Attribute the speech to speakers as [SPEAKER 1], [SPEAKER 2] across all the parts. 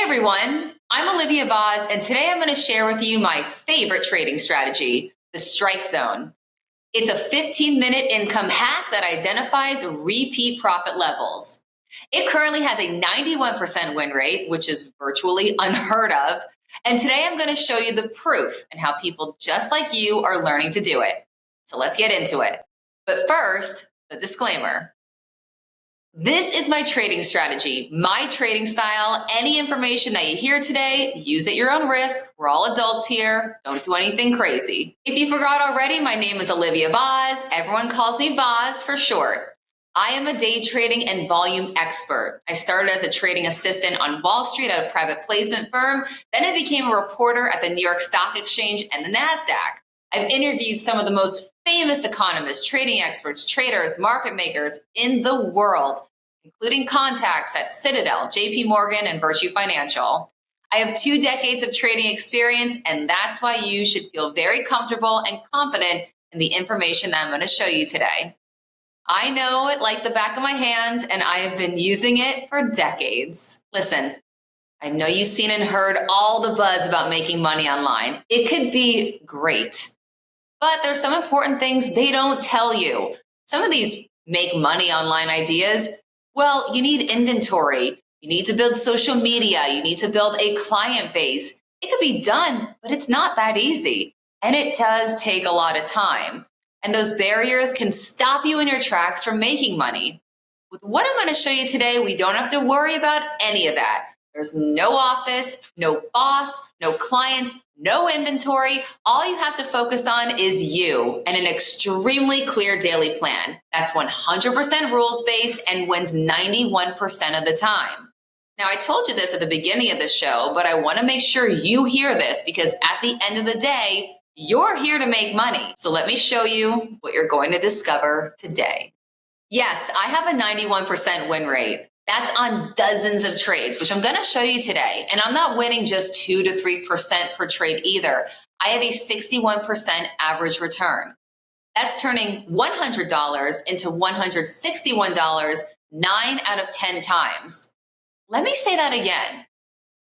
[SPEAKER 1] Everyone, I'm Olivia Vaz, and today I'm going to share with you my favorite trading strategy, the strike zone. It's a 15-minute income hack that identifies repeat profit levels. It currently has a 91% win rate, which is virtually unheard of. And today I'm going to show you the proof and how people just like you are learning to do it. So let's get into it. But first, the disclaimer. This is my trading strategy, my trading style. Any information that you hear today, use at your own risk. We're all adults here. Don't do anything crazy. If you forgot already, my name is Olivia Vaz. Everyone calls me Vaz for short. I am a day trading and volume expert. I started as a trading assistant on Wall Street at a private placement firm. Then I became a reporter at the New York Stock Exchange and the NASDAQ. I've interviewed some of the most famous economists, trading experts, traders, market makers in the world, including contacts at Citadel, JP Morgan, and Virtue Financial. I have 2 decades of trading experience, and that's why you should feel very comfortable and confident in the information that I'm going to show you today. I know it like the back of my hand, and I have been using it for decades. Listen, I know you've seen and heard all the buzz about making money online. It could be great. But there's some important things they don't tell you. Some of these make money online ideas, well, you need inventory. You need to build social media. You need to build a client base. It could be done, but it's not that easy. And it does take a lot of time. And those barriers can stop you in your tracks from making money. With what I'm going to show you today, we don't have to worry about any of that. There's no office, no boss, no clients, no inventory. All you have to focus on is you and an extremely clear daily plan. That's 100% rules-based and wins 91% of the time. Now, I told you this at the beginning of the show, but I want to make sure you hear this because at the end of the day, you're here to make money. So let me show you what you're going to discover today. Yes, I have a 91% win rate. That's on dozens of trades, which I'm going to show you today. And I'm not winning just 2 to 3% per trade either. I have a 61% average return. That's turning $100 into $161 9 out of 10 times. Let me say that again.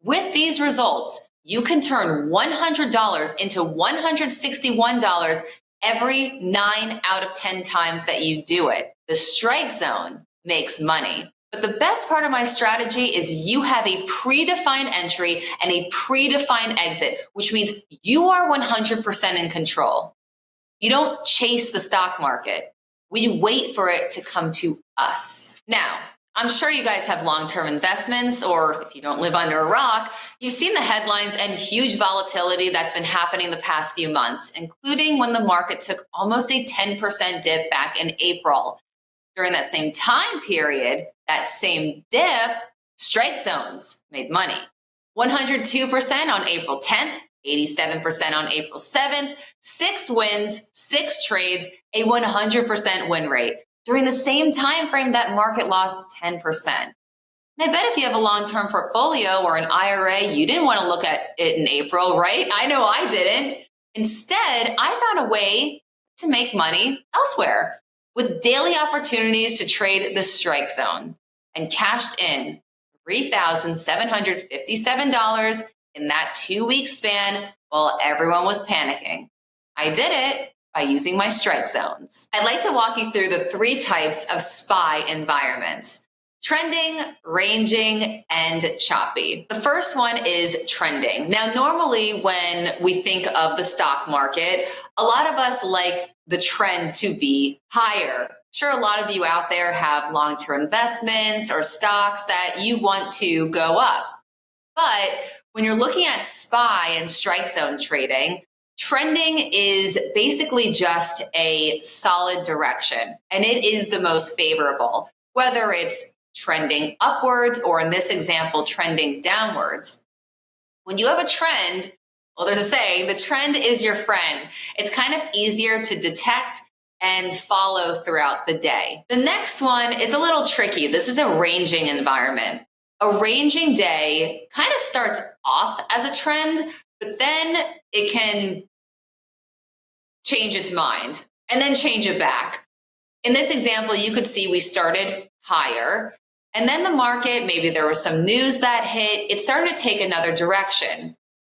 [SPEAKER 1] With these results, you can turn $100 into $161 every 9 out of 10 times that you do it. The strike zone makes money. But the best part of my strategy is you have a predefined entry and a predefined exit, which means you are 100% in control. You don't chase the stock market. We wait for it to come to us. Now, I'm sure you guys have long-term investments, or if you don't live under a rock, you've seen the headlines and huge volatility that's been happening the past few months, including when the market took almost a 10% dip back in April. During that same time period, that same dip, strike zones made money. 102% on April 10th, 87% on April 7th, 6 wins, 6 trades, a 100% win rate. During the same time frame, that market lost 10%. And I bet if you have a long-term portfolio or an IRA, you didn't want to look at it in April, right? I know I didn't. Instead, I found a way to make money elsewhere with daily opportunities to trade the strike zone and cashed in $3,757 in that 2-week span while everyone was panicking. I did it by using my strike zones. I'd like to walk you through the 3 types of SPY environments: trending, ranging, and choppy. The first one is trending. Now, normally when we think of the stock market, a lot of us like the trend to be higher. Sure, a lot of you out there have long-term investments or stocks that you want to go up. But when you're looking at SPY and strike zone trading, trending is basically just a solid direction, and it is the most favorable, whether it's trending upwards or, in this example, trending downwards. When you have a trend, well, there's a saying, the trend is your friend. It's kind of easier to detect and follow throughout the day. The next one is a little tricky. This is a ranging environment. A ranging day kind of starts off as a trend, but then it can change its mind and then change it back. In this example, you could see we started higher And then the market, maybe there was some news that hit, it started to take another direction.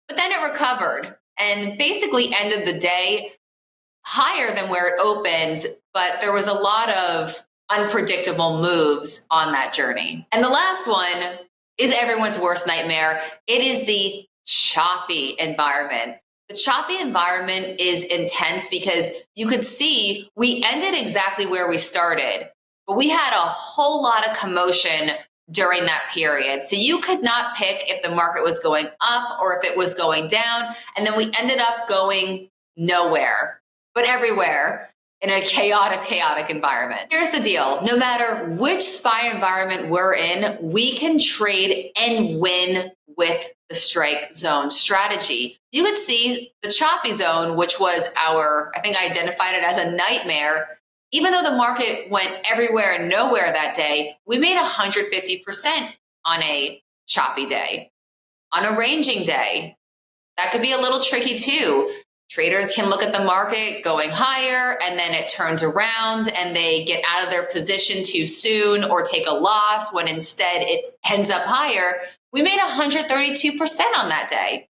[SPEAKER 1] But then it recovered and basically ended the day higher than where it opened, but there was a lot of unpredictable moves on that journey. And the last one is everyone's worst nightmare. It is the choppy environment. The choppy environment is intense because you could see we ended exactly where we started, but we had a whole lot of commotion during that period. So you could not pick if the market was going up or if it was going down. And then we ended up going nowhere, but everywhere in a chaotic environment. Here's the deal. No matter which SPY environment we're in, we can trade and win with the strike zone strategy. You could see the choppy zone, which was I think I identified it as a nightmare. Even though the market went everywhere and nowhere that day, we made 150% on a choppy day. On a ranging day, that could be a little tricky too. Traders can look at the market going higher and then it turns around and they get out of their position too soon or take a loss when instead it ends up higher. We made 132% on that day.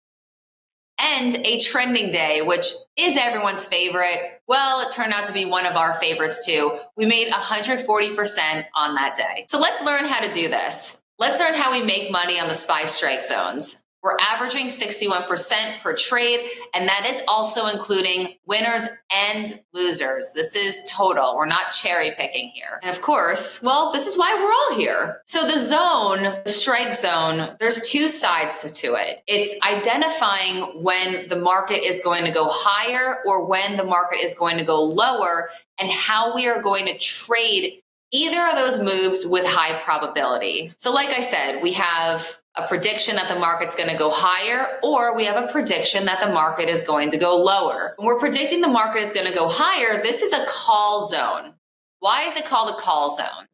[SPEAKER 1] And a trending day, which is everyone's favorite. Well, it turned out to be one of our favorites too. We made 140% on that day. So let's learn how to do this. Let's learn how we make money on the SPY strike zones. We're averaging 61% per trade, and that is also including winners and losers. This is total. We're not cherry picking here. And of course, well, this is why we're all here. So the zone, the strike zone, there's two sides to it. It's identifying when the market is going to go higher or when the market is going to go lower and how we are going to trade either of those moves with high probability. So like I said, we have a prediction that the market's going to go higher, or we have a prediction that the market is going to go lower. When we're predicting the market is going to go higher, this is a call zone. Why is it called a call zone?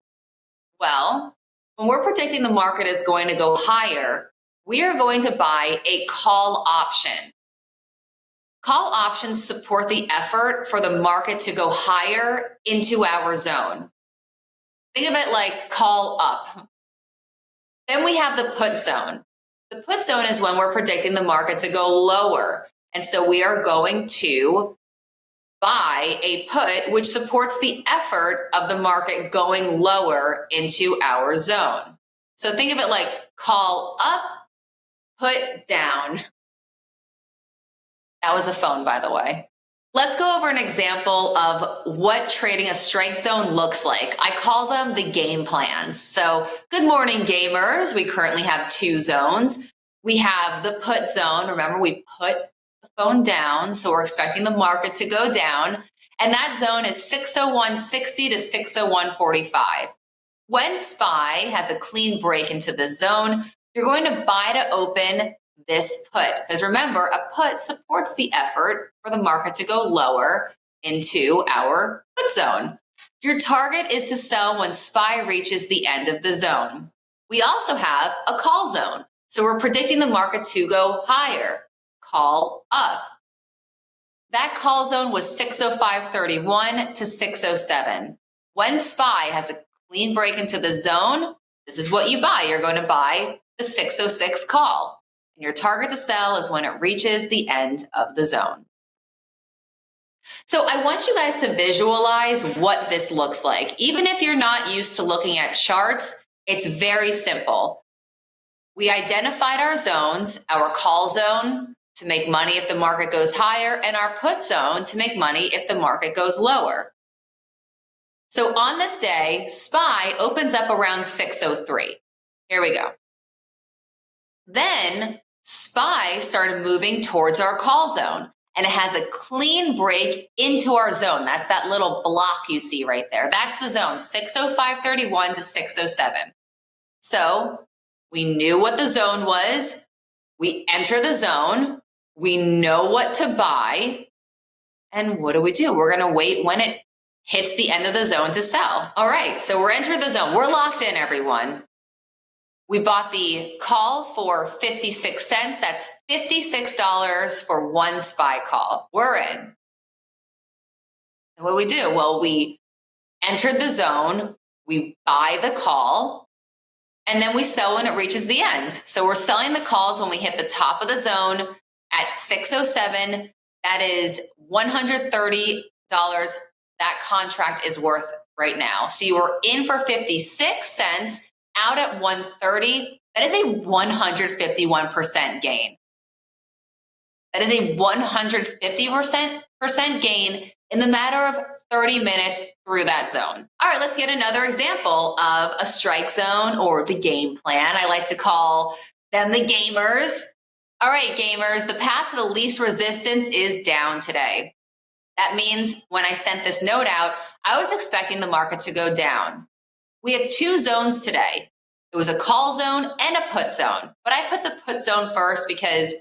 [SPEAKER 1] Well, when we're predicting the market is going to go higher, we are going to buy a call option. Call options support the effort for the market to go higher into our zone. Think of it like call up. Then we have the put zone. The put zone is when we're predicting the market to go lower. And so we are going to buy a put, which supports the effort of the market going lower into our zone. So think of it like call up, put down. That was a phone, by the way. Let's go over an example of what trading a strike zone looks like. I call them the game plans. So good morning, gamers. We currently have two zones. We have the put zone. Remember, we put the phone down, so we're expecting the market to go down. And that zone is 601.60 to 601.45. When SPY has a clean break into the zone, you're going to buy to open this put, because remember, a put supports the effort for the market to go lower into our put zone. Your target is to sell when SPY reaches the end of the zone. We also have a call zone. So we're predicting the market to go higher, call up. That call zone was 605.31 to 607. When SPY has a clean break into the zone, this is what you buy. You're going to buy the 606 call. And your target to sell is when it reaches the end of the zone. So I want you guys to visualize what this looks like. Even if you're not used to looking at charts, it's very simple. We identified our zones, our call zone to make money if the market goes higher, and our put zone to make money if the market goes lower. So on this day, SPY opens up around 603. Here we go. Then SPY started moving towards our call zone, and it has a clean break into our zone. That's that little block you see right there. That's the zone, 605.31 to 607. So we knew what the zone was. We enter the zone. We know what to buy. And what do? We're going to wait when it hits the end of the zone to sell. All right, so we're entering the zone. We're locked in, everyone. We bought the call for 56 cents. That's $56 for one SPY call. We're in. And what do? Well, we entered the zone. We buy the call. and then we sell when it reaches the end. So we're selling the calls when we hit the top of the zone at 607. That is $130 that contract is worth right now. So you are in for 56 cents, out at 130. That is a 151% gain. That is a 150% gain in the matter of 30 minutes through that zone. All right, let's get another example of a strike zone or the game plan. I like to call them the gamers. All right, gamers, the path to the least resistance is down today. That means when I sent this note out, I was expecting the market to go down. We have two zones today. It was a call zone and a put zone, but I put the put zone first because,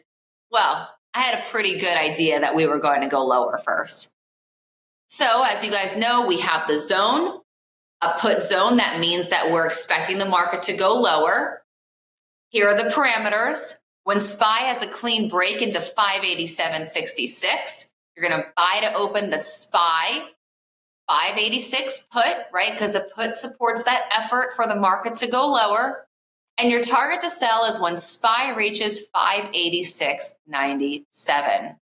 [SPEAKER 1] well, I had a pretty good idea that we were going to go lower first. So as you guys know, we have the zone, a put zone. That means that we're expecting the market to go lower. Here are the parameters. When SPY has a clean break into 587.66, you're going to buy to open the SPY 586 put, right? Because the put supports that effort for the market to go lower. And your target to sell is when SPY reaches 586.97.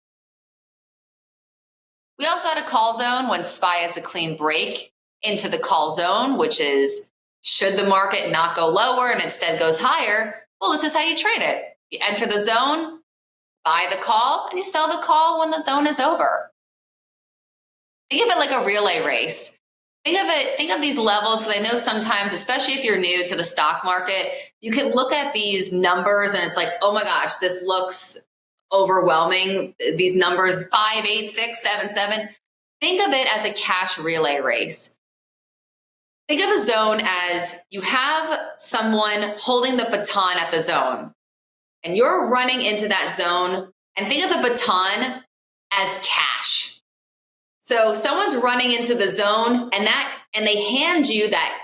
[SPEAKER 1] We also had a call zone when SPY has a clean break into the call zone, which is should the market not go lower and instead goes higher, well, this is how you trade it. You enter the zone, buy the call, and you sell the call when the zone is over. Think of it like a relay race. Think of these levels, because I know sometimes, especially if you're new to the stock market, you can look at these numbers and it's like, oh my gosh, this looks overwhelming. These numbers, 5, 8, 6, 7, 7. Think of it as a cash relay race. Think of a zone as you have someone holding the baton at the zone, and you're running into that zone, and think of the baton as cash. So someone's running into the zone, and they hand you that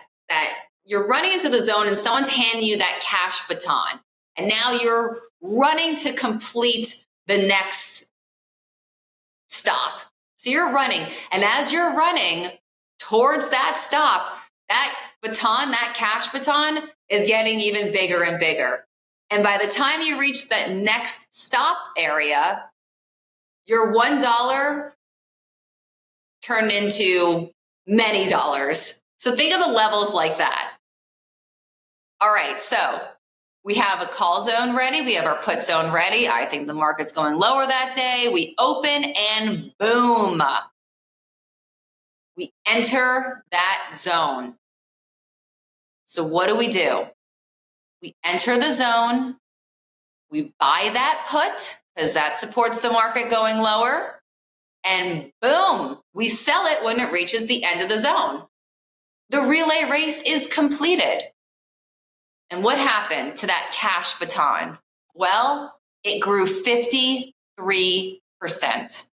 [SPEAKER 1] you're running into the zone, and someone's handing you that cash baton. And now you're running to complete the next stop. So you're running, and as you're running towards that stop, that baton, that cash baton, is getting even bigger and bigger. And by the time you reach that next stop area, your $1 turned into many dollars. So think of the levels like that. All right, so we have a call zone ready. We have our put zone ready. I think the market's going lower that day. We open and boom, we enter that zone. So what do? We enter the zone. We buy that put because that supports the market going lower. And boom, we sell it when it reaches the end of the zone. The relay race is completed. And what happened to that cash baton? Well, it grew 53%.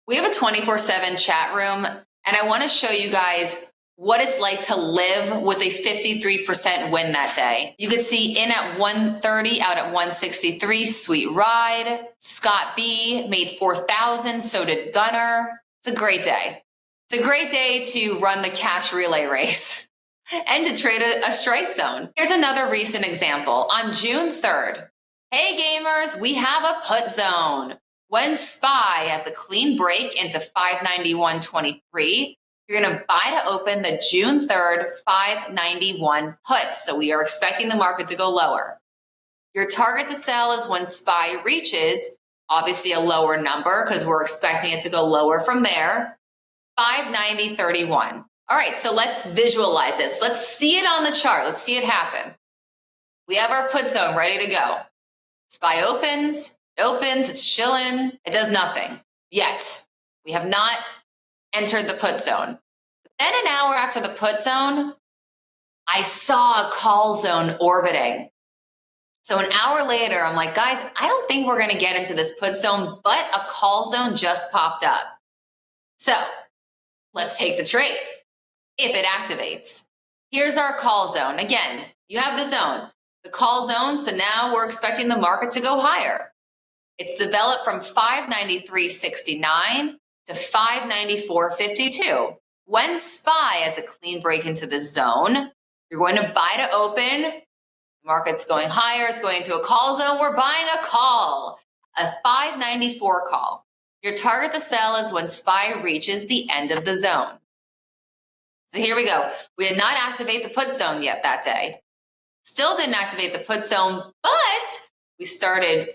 [SPEAKER 1] We have a 24/7 chat room, and I want to show you guys what it's like to live with a 53% win that day. You could see in at 130, out at 163, sweet ride. Scott B made 4,000, so did Gunner. It's a great day. It's a great day to run the cash relay race and to trade a strike zone. Here's another recent example. On June 3rd, hey gamers, we have a put zone. When SPY has a clean break into 591.23, you're going to buy to open the June 3rd 591 puts. So we are expecting the market to go lower. Your target to sell is when SPY reaches, obviously a lower number because we're expecting it to go lower from there, 590.31. All right, so let's visualize this. Let's see it on the chart. Let's see it happen. We have our put zone ready to go. SPY opens, it's chilling, it does nothing yet. We have not entered the put zone. Then an hour after the put zone, I saw a call zone orbiting. So an hour later, I'm like, guys, I don't think we're going to get into this put zone, but a call zone just popped up. So let's take the trade if it activates. Here's our call zone. Again, you have the zone, the call zone. So now we're expecting the market to go higher. It's developed from 593.69 to 594.52. When SPY has a clean break into the zone, you're going to buy to open Market's going higher. It's going into a call zone. We're buying a call, a 594 call. Your target to sell is when SPY reaches the end of the zone. So here we go. We did not activate the put zone yet that day. Still didn't activate the put zone, but we started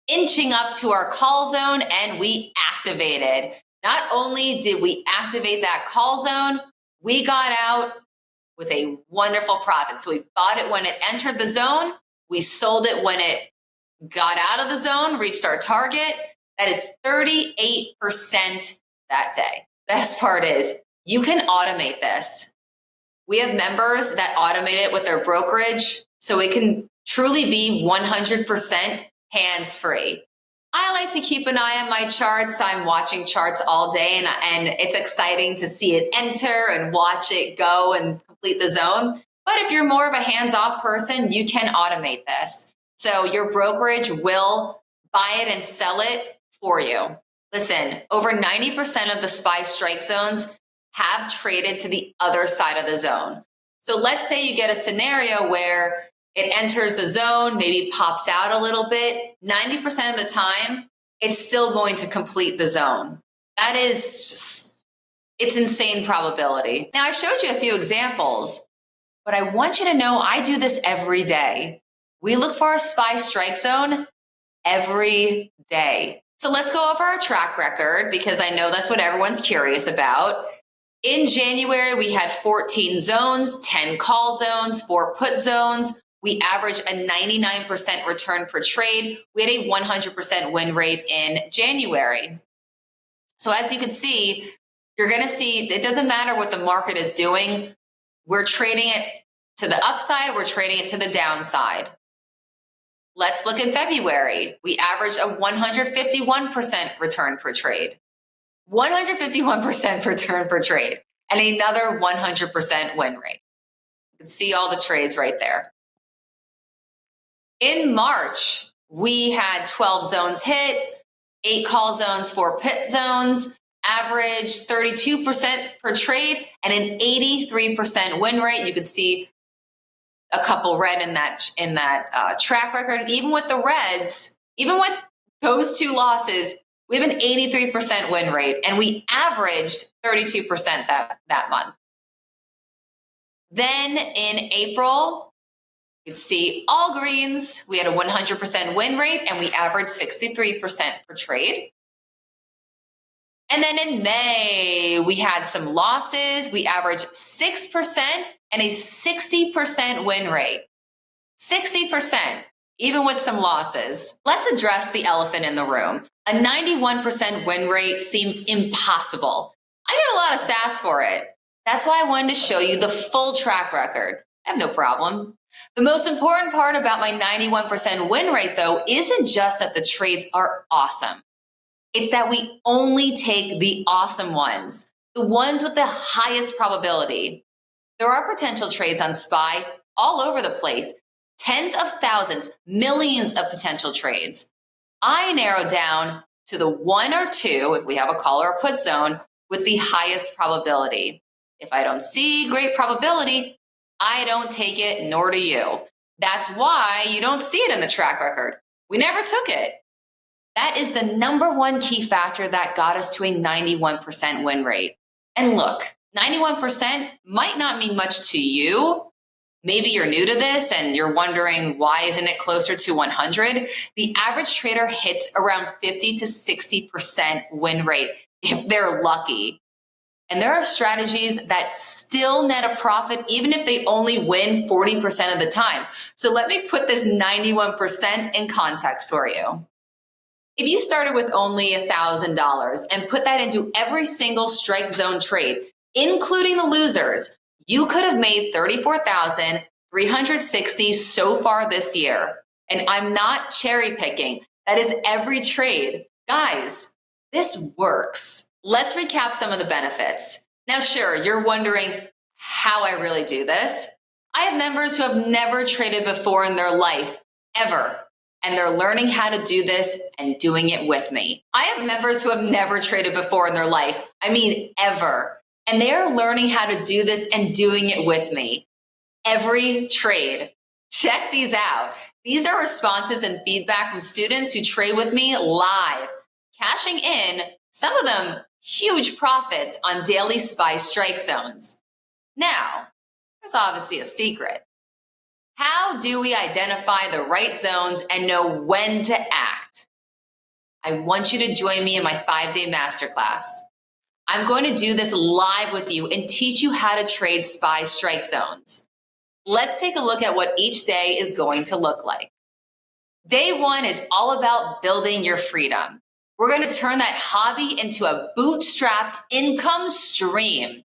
[SPEAKER 1] inching up to our call zone and we activated. Not only did we activate that call zone, we got out with a wonderful profit. So we bought it when it entered the zone. We sold it when it got out of the zone, reached our target. That is 38% that day. Best part is you can automate this. We have members that automate it with their brokerage, so it can truly be 100% hands-free. I like to keep an eye on my charts. I'm watching charts all day, and it's exciting to see it enter and watch it go and complete the zone. But if you're more of a hands-off person, you can automate this. So your brokerage will buy it and sell it for you. Listen, over 90% of the SPY strike zones have traded to the other side of the zone. So let's say you get a scenario where it enters the zone, maybe pops out a little bit. 90% of the time, it's still going to complete the zone. That is just, it's insane probability. Now, I showed you a few examples, but I want you to know I do this every day. We look for a SPY strike zone every day. So let's go over our track record because I know that's what everyone's curious about. In January, we had 14 zones, 10 call zones, 4 put zones. We averaged a 99% return per trade. We had a 100% win rate in January. So as you can see, you're going to see it doesn't matter what the market is doing. We're trading it to the upside. We're trading it to the downside. Let's look in February. We averaged a 151% return per trade. 151% return per trade and another 100% win rate. You can see all the trades right there. In March, we had 12 zones hit, 8 call zones, 4 put zones, average 32% per trade and an 83% win rate. You can see a couple red in that track record. And even with the reds, even with those 2 losses, we have an 83% win rate, and we averaged 32% that month. Then in April, you can see all greens. We had a 100% win rate, and we averaged 63% per trade. And then in May, we had some losses. We averaged 6% and a 60% win rate. 60%, even with some losses. Let's address the elephant in the room. A 91% win rate seems impossible. I get a lot of sass for it. That's why I wanted to show you the full track record. I have no problem. The most important part about my 91% win rate, though, isn't just that the trades are awesome. It's that we only take the awesome ones, the ones with the highest probability. There are potential trades on SPY all over the place, tens of thousands, millions of potential trades. I narrow down to the 1 or 2, if we have a call or a put zone, with the highest probability. If I don't see great probability, I don't take it, nor do you. That's why you don't see it in the track record. We never took it. That is the number one key factor that got us to a 91% win rate. And look, 91% might not mean much to you. Maybe you're new to this and you're wondering, why isn't it closer to 100? The average trader hits around 50 to 60% win rate if they're lucky. And there are strategies that still net a profit even if they only win 40% of the time. So let me put this 91% in context for you. If you started with only $1,000 and put that into every single strike zone trade, including the losers, you could have made $34,360 so far this year. And I'm not cherry picking. That is every trade. Guys, this works. Let's recap some of the benefits. Now, sure, you're wondering how I really do this. I have members who have never traded before in their life, ever. And they're learning how to do this and doing it with me. I have members who have never traded before in their life. I mean, ever. And they are learning how to do this and doing it with me. Every trade. Check these out. These are responses and feedback from students who trade with me live, cashing in, some of them huge profits on daily SPY strike zones. Now, there's obviously a secret. How do we identify the right zones and know when to act? I want you to join me in my 5-day masterclass. I'm going to do this live with you and teach you how to trade SPY strike zones. Let's take a look at what each day is going to look like. Day 1 is all about building your freedom. We're going to turn that hobby into a bootstrapped income stream.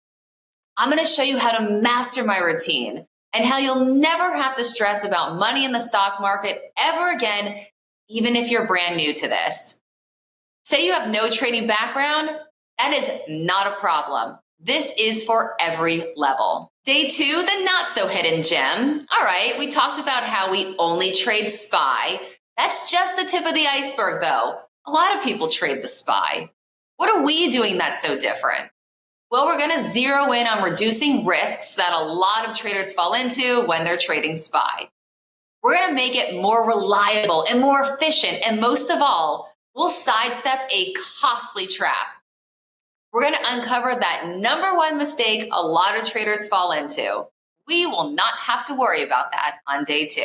[SPEAKER 1] I'm going to show you how to master my routine and how you'll never have to stress about money in the stock market ever again, even if you're brand new to this. Say you have no trading background, that is not a problem. This is for every level. Day 2, the not so hidden gem. All right, we talked about how we only trade SPY. That's just the tip of the iceberg though. A lot of people trade the SPY. What are we doing that's so different? Well, we're gonna zero in on reducing risks that a lot of traders fall into when they're trading SPY. We're gonna make it more reliable and more efficient, and most of all, we'll sidestep a costly trap. We're going to uncover that number one mistake a lot of traders fall into. We will not have to worry about that on day 2.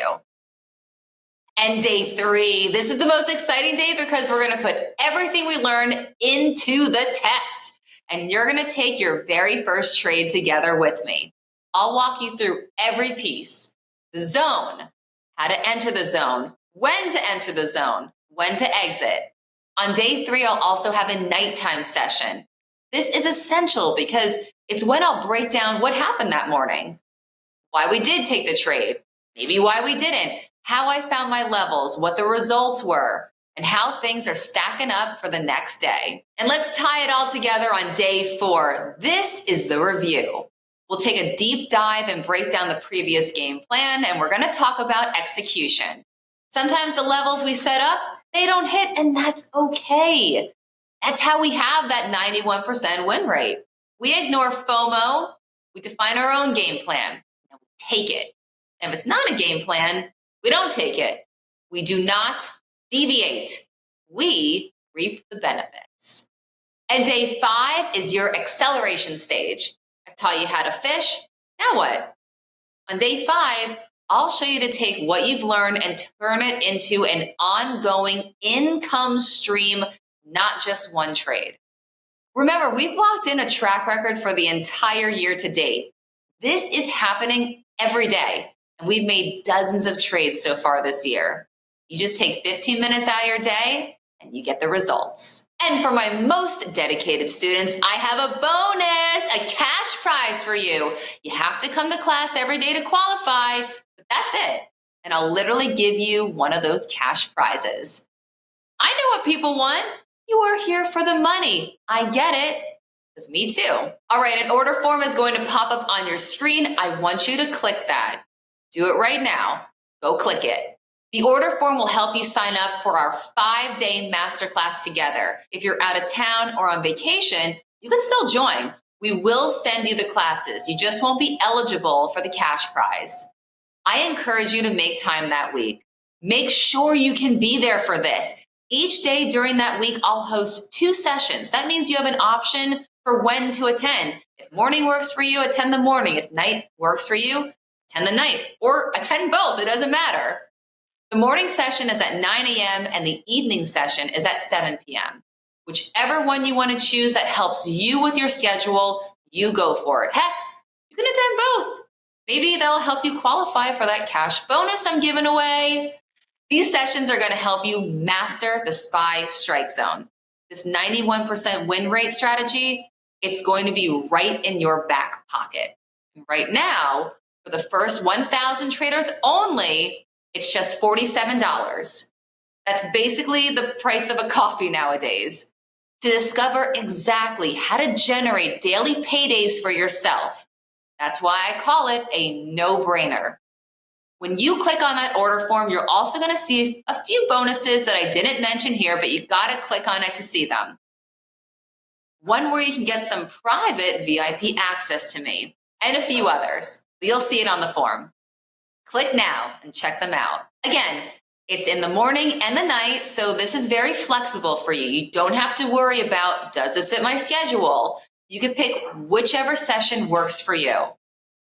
[SPEAKER 1] And day 3, this is the most exciting day because we're going to put everything we learned into the test. And you're going to take your very first trade together with me. I'll walk you through every piece. The zone, how to enter the zone, when to enter the zone, when to exit. On day 3, I'll also have a nighttime session. This is essential because it's when I'll break down what happened that morning, why we did take the trade, maybe why we didn't, how I found my levels, what the results were, and how things are stacking up for the next day. And let's tie it all together on day 4. This is the review. We'll take a deep dive and break down the previous game plan, and we're going to talk about execution. Sometimes the levels we set up, they don't hit, and that's okay. That's how we have that 91% win rate. We ignore FOMO, we define our own game plan, and we take it. And if it's not a game plan, we don't take it. We do not deviate. We reap the benefits. And day 5 is your acceleration stage. I've taught you how to fish. Now what? On day 5, I'll show you to take what you've learned and turn it into an ongoing income stream, not just one trade. Remember, we've locked in a track record for the entire year to date. This is happening every day, and we've made dozens of trades so far this year. You just take 15 minutes out of your day, and you get the results. And for my most dedicated students, I have a bonus, a cash prize for you. You have to come to class every day to qualify, but that's it. And I'll literally give you one of those cash prizes. I know what people want. You are here for the money. I get it. Because me too. All right, an order form is going to pop up on your screen. I want you to click that. Do it right now. Go click it. The order form will help you sign up for our 5-day masterclass together. If you're out of town or on vacation, you can still join. We will send you the classes. You just won't be eligible for the cash prize. I encourage you to make time that week. Make sure you can be there for this. Each day during that week, I'll host 2 sessions. That means you have an option for when to attend. If morning works for you, attend the morning. If night works for you, attend the night. Or attend both, it doesn't matter. The morning session is at 9 a.m. and the evening session is at 7 p.m. Whichever one you want to choose that helps you with your schedule, you go for it. Heck, you can attend both. Maybe that'll help you qualify for that cash bonus I'm giving away. These sessions are going to help you master the SPY strike zone. This 91% win rate strategy, it's going to be right in your back pocket. Right now, for the first 1,000 traders only, it's just $47. That's basically the price of a coffee nowadays. To discover exactly how to generate daily paydays for yourself. That's why I call it a no-brainer. When you click on that order form, you're also going to see a few bonuses that I didn't mention here, but you got to click on it to see them. One where you can get some private VIP access to me, and a few others. You'll see it on the form. Click now and check them out. Again, it's in the morning and the night, so this is very flexible for you. You don't have to worry about, does this fit my schedule? You can pick whichever session works for you.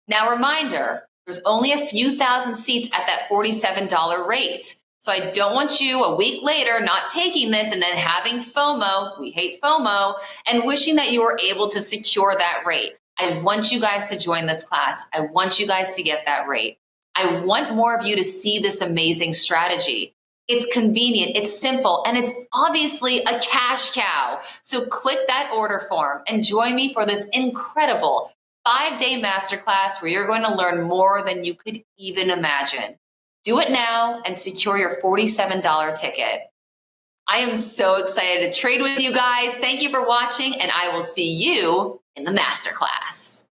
[SPEAKER 1] Now, reminder, there's only a few thousand seats at that $47 rate. So I don't want you a week later not taking this and then having FOMO, we hate FOMO, and wishing that you were able to secure that rate. I want you guys to join this class. I want you guys to get that rate. I want more of you to see this amazing strategy. It's convenient, it's simple, and it's obviously a cash cow. So click that order form and join me for this incredible 5-day masterclass where you're going to learn more than you could even imagine. Do it now and secure your $47 ticket. I am so excited to trade with you guys. Thank you for watching, and I will see you in the masterclass.